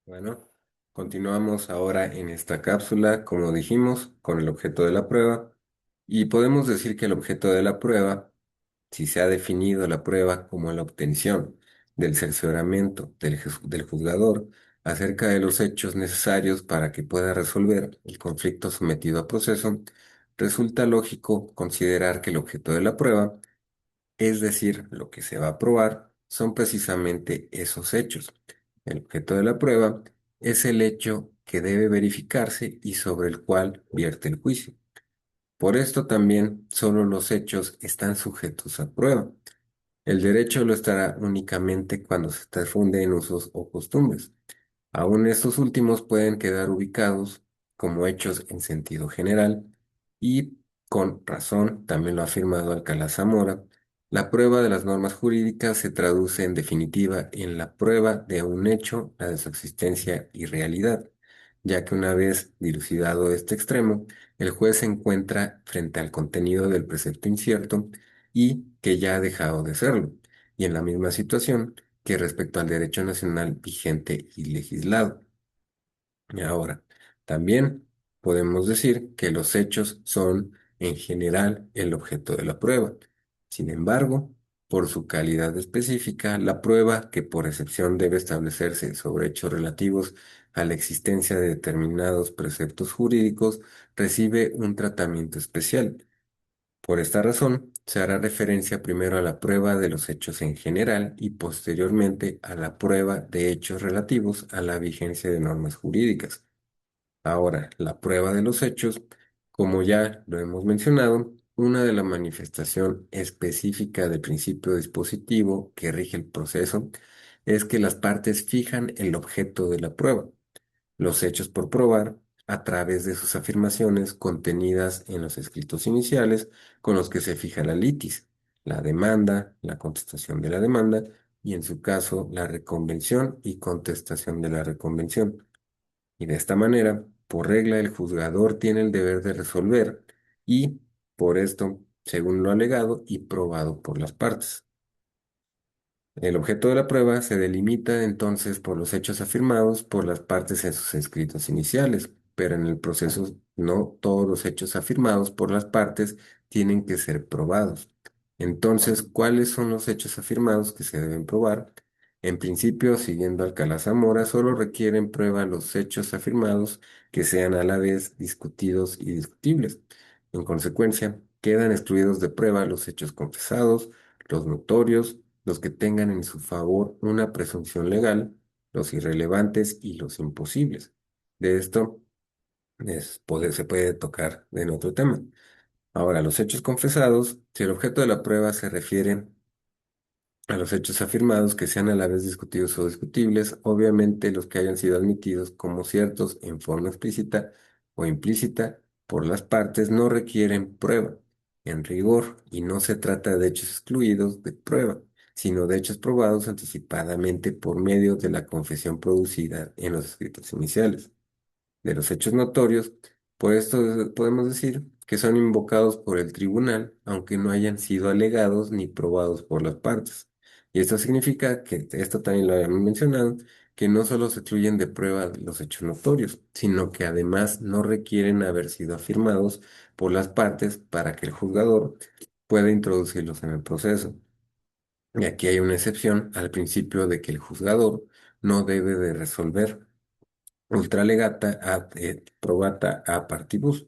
Bueno, continuamos ahora en esta cápsula, como dijimos, con el objeto de la prueba. Y podemos decir que el objeto de la prueba, si se ha definido la prueba como la obtención del cercioramiento del juzgador acerca de los hechos necesarios para que pueda resolver el conflicto sometido a proceso, resulta lógico considerar que el objeto de la prueba, es decir, lo que se va a probar, son precisamente esos hechos. El objeto de la prueba es el hecho que debe verificarse y sobre el cual vierte el juicio. Por esto también solo los hechos están sujetos a prueba. El derecho lo estará únicamente cuando se transfunde en usos o costumbres. Aún estos últimos pueden quedar ubicados como hechos en sentido general y, con razón, también lo ha afirmado Alcalá Zamora, la prueba de las normas jurídicas se traduce en definitiva en la prueba de un hecho, la de su existencia y realidad, ya que una vez dilucidado este extremo, el juez se encuentra frente al contenido del precepto incierto y que ya ha dejado de serlo, y en la misma situación que respecto al derecho nacional vigente y legislado. Y ahora, también podemos decir que los hechos son, en general, el objeto de la prueba. Sin embargo, por su calidad específica, la prueba que por excepción debe establecerse sobre hechos relativos a la existencia de determinados preceptos jurídicos recibe un tratamiento especial. Por esta razón, se hará referencia primero a la prueba de los hechos en general y posteriormente a la prueba de hechos relativos a la vigencia de normas jurídicas. Ahora, la prueba de los hechos, como ya lo hemos mencionado, una de la manifestación específica del principio dispositivo que rige el proceso es que las partes fijan el objeto de la prueba, los hechos por probar, a través de sus afirmaciones contenidas en los escritos iniciales con los que se fija la litis, la demanda, la contestación de la demanda y, en su caso, la reconvención y contestación de la reconvención. Y de esta manera, por regla, el juzgador tiene el deber de resolver y, por esto, según lo alegado y probado por las partes. El objeto de la prueba se delimita entonces por los hechos afirmados por las partes en sus escritos iniciales, pero en el proceso no todos los hechos afirmados por las partes tienen que ser probados. Entonces, ¿cuáles son los hechos afirmados que se deben probar? En principio, siguiendo Alcalá Zamora, solo requieren prueba los hechos afirmados que sean a la vez discutidos y discutibles. En consecuencia, quedan excluidos de prueba los hechos confesados, los notorios, los que tengan en su favor una presunción legal, los irrelevantes y los imposibles. De esto se puede tocar en otro tema. Ahora, los hechos confesados, si el objeto de la prueba se refiere a los hechos afirmados que sean a la vez discutidos o discutibles, obviamente los que hayan sido admitidos como ciertos en forma explícita o implícita por las partes no requieren prueba, en rigor, y no se trata de hechos excluidos de prueba, sino de hechos probados anticipadamente por medio de la confesión producida en los escritos iniciales. De los hechos notorios, por esto podemos decir que son invocados por el tribunal, aunque no hayan sido alegados ni probados por las partes. Y esto significa que, esto también lo habíamos mencionado, que no solo se excluyen de prueba los hechos notorios, sino que además no requieren haber sido afirmados por las partes para que el juzgador pueda introducirlos en el proceso. Y aquí hay una excepción al principio de que el juzgador no debe de resolver ultralegata ad et probata a partibus.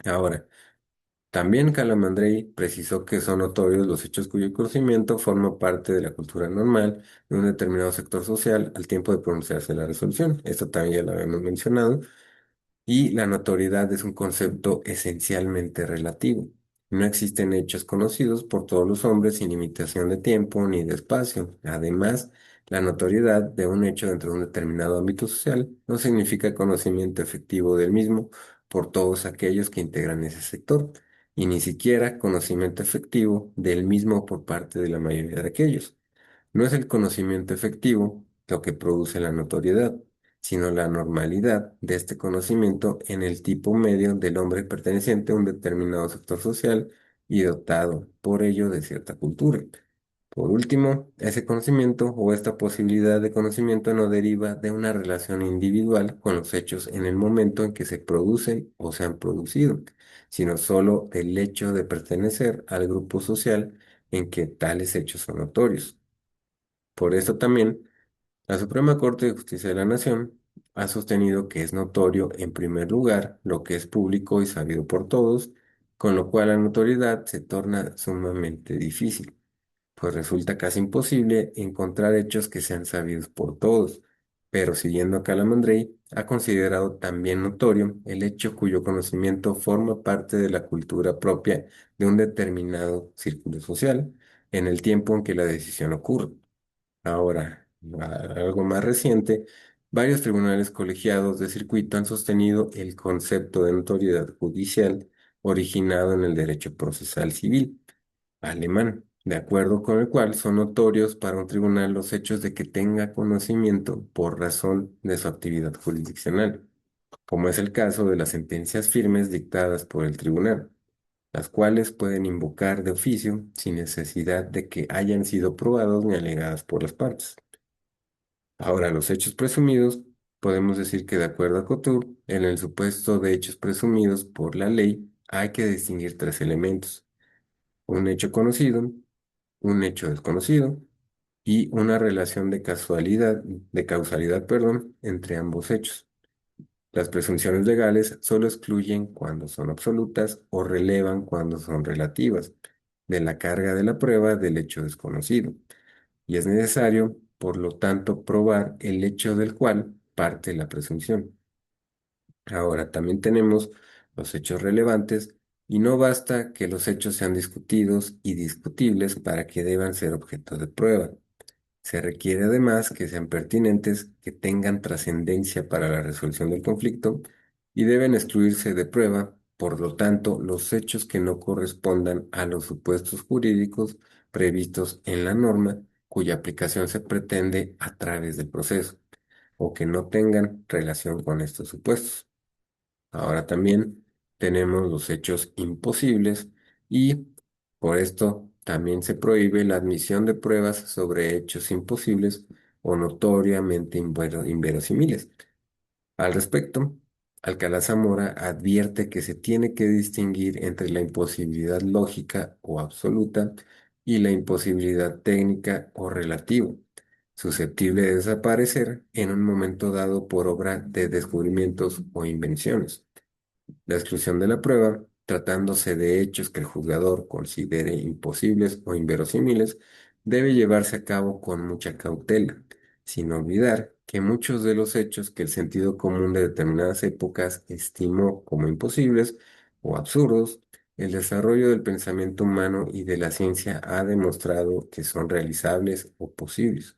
Ahora, también Calamandrei precisó que son notorios los hechos cuyo conocimiento forma parte de la cultura normal de un determinado sector social al tiempo de pronunciarse la resolución. Esto también ya lo habíamos mencionado. Y la notoriedad es un concepto esencialmente relativo. No existen hechos conocidos por todos los hombres sin limitación de tiempo ni de espacio. Además, la notoriedad de un hecho dentro de un determinado ámbito social no significa conocimiento efectivo del mismo por todos aquellos que integran ese sector, y ni siquiera conocimiento efectivo del mismo por parte de la mayoría de aquellos. No es el conocimiento efectivo lo que produce la notoriedad, sino la normalidad de este conocimiento en el tipo medio del hombre perteneciente a un determinado sector social y dotado por ello de cierta cultura. Por último, ese conocimiento o esta posibilidad de conocimiento no deriva de una relación individual con los hechos en el momento en que se producen o se han producido, sino solo del hecho de pertenecer al grupo social en que tales hechos son notorios. Por eso también, la Suprema Corte de Justicia de la Nación ha sostenido que es notorio, en primer lugar, lo que es público y sabido por todos, con lo cual la notoriedad se torna sumamente difícil, pues resulta casi imposible encontrar hechos que sean sabidos por todos. Pero siguiendo a Calamandrei, ha considerado también notorio el hecho cuyo conocimiento forma parte de la cultura propia de un determinado círculo social en el tiempo en que la decisión ocurre. Ahora, algo más reciente, varios tribunales colegiados de circuito han sostenido el concepto de notoriedad judicial originado en el derecho procesal civil alemán, de acuerdo con el cual son notorios para un tribunal los hechos de que tenga conocimiento por razón de su actividad jurisdiccional, como es el caso de las sentencias firmes dictadas por el tribunal, las cuales pueden invocar de oficio sin necesidad de que hayan sido probados ni alegadas por las partes. Ahora, los hechos presumidos, podemos decir que de acuerdo a Couture, en el supuesto de hechos presumidos por la ley hay que distinguir tres elementos: un hecho conocido, un hecho desconocido y una relación de causalidad, perdón, entre ambos hechos. Las presunciones legales solo excluyen cuando son absolutas o relevan cuando son relativas de la carga de la prueba del hecho desconocido, y es necesario, por lo tanto, probar el hecho del cual parte la presunción. Ahora, también tenemos los hechos relevantes y no basta que los hechos sean discutidos y discutibles para que deban ser objeto de prueba. Se requiere además que sean pertinentes, que tengan trascendencia para la resolución del conflicto y deben excluirse de prueba, por lo tanto, los hechos que no correspondan a los supuestos jurídicos previstos en la norma cuya aplicación se pretende a través del proceso, o que no tengan relación con estos supuestos. Ahora también tenemos los hechos imposibles y por esto también se prohíbe la admisión de pruebas sobre hechos imposibles o notoriamente inverosímiles. Al respecto, Alcalá Zamora advierte que se tiene que distinguir entre la imposibilidad lógica o absoluta y la imposibilidad técnica o relativa, susceptible de desaparecer en un momento dado por obra de descubrimientos o invenciones. La exclusión de la prueba, tratándose de hechos que el juzgador considere imposibles o inverosímiles, debe llevarse a cabo con mucha cautela, sin olvidar que muchos de los hechos que el sentido común de determinadas épocas estimó como imposibles o absurdos, el desarrollo del pensamiento humano y de la ciencia ha demostrado que son realizables o posibles.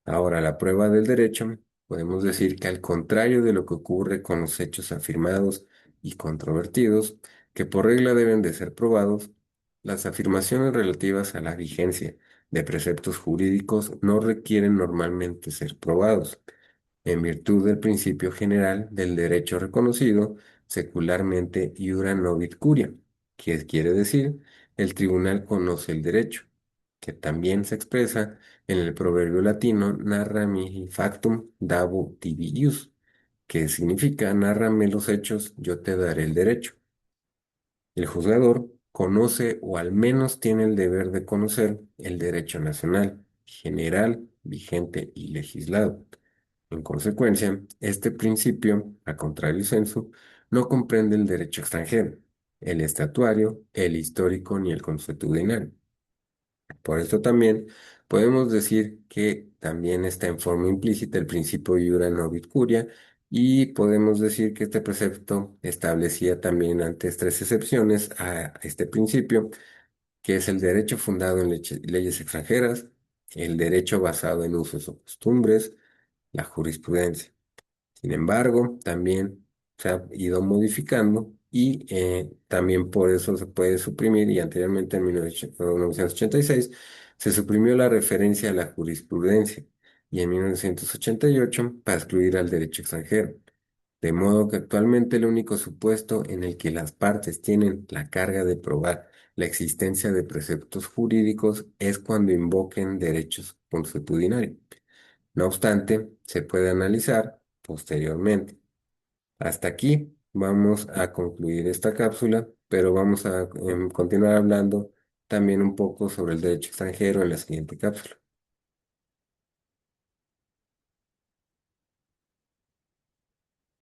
Ahora, la prueba del derecho, podemos decir que al contrario de lo que ocurre con los hechos afirmados y controvertidos, que por regla deben de ser probados, las afirmaciones relativas a la vigencia de preceptos jurídicos no requieren normalmente ser probados, en virtud del principio general del derecho reconocido secularmente iura novit curia, que quiere decir el tribunal conoce el derecho, que también se expresa en el proverbio latino narra mihi factum dabo tibi ius, que significa nárrame los hechos, yo te daré el derecho. El juzgador conoce o al menos tiene el deber de conocer el derecho nacional, general, vigente y legislado. En consecuencia, este principio, a contrario sensu, no comprende el derecho extranjero, el estatuario, el histórico ni el consuetudinario. Por esto también podemos decir que también está en forma implícita el principio iura novit curia y podemos decir que este precepto establecía también antes tres excepciones a este principio, que es el derecho fundado en leyes extranjeras, el derecho basado en usos o costumbres, la jurisprudencia. Sin embargo, también se ha ido modificando y también por eso se puede suprimir y anteriormente en 1986 se suprimió la referencia a la jurisprudencia y en 1988 para excluir al derecho extranjero. De modo que actualmente el único supuesto en el que las partes tienen la carga de probar La existencia de preceptos jurídicos es cuando invoquen derechos consuetudinarios. No obstante, se puede analizar posteriormente. Hasta aquí vamos a concluir esta cápsula, pero vamos a continuar hablando también un poco sobre el derecho extranjero en la siguiente cápsula.